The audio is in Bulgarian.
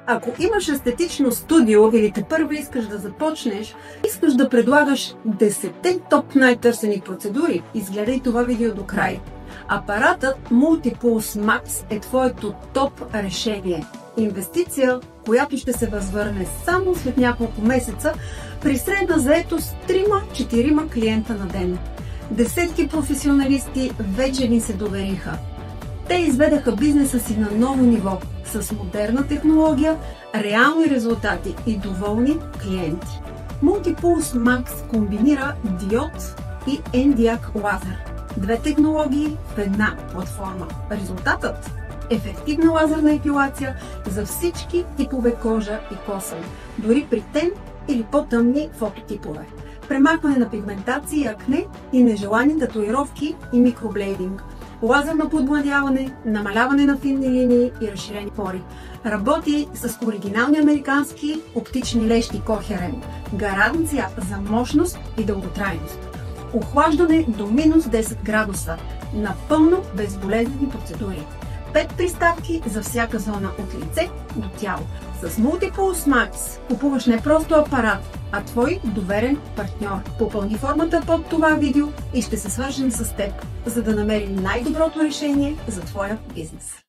Ако имаш естетично студио или тепърва искаш да започнеш, искаш да предлагаш 10 топ най-търсени процедури, изгледай това видео до край. Апаратът Multipulse Max е твоето топ решение. Инвестиция, която ще се възвърне само след няколко месеца при средна заетост 3-4 клиента на ден. Десетки професионалисти вече ни се довериха. Те изведаха бизнеса си на ново ниво с модерна технология, реални резултати и доволни клиенти. Multipulse Max комбинира диод и Nd:YAG лазер. Две технологии в една платформа. Резултатът – ефективна лазерна епилация за всички типове кожа и косъм, дори при тен или по-тъмни фототипове. Премахване на пигментация, акне и нежелани татуировки и микроблейдинг. Лазерно подмладяване, намаляване на финни линии и разширени пори. Работи с оригинални американски оптични лещи Coherent. Гаранция за мощност и дълготрайност. Охлаждане до минус 10 градуса. Напълно безболезнени процедури. 5 приставки за всяка зона от лице до тяло. С Multipulse Max купуваш не просто апарат, а твой доверен партньор. Попълни формата под това видео и ще се свържем с теб, за да намерим най-доброто решение за твоя бизнес.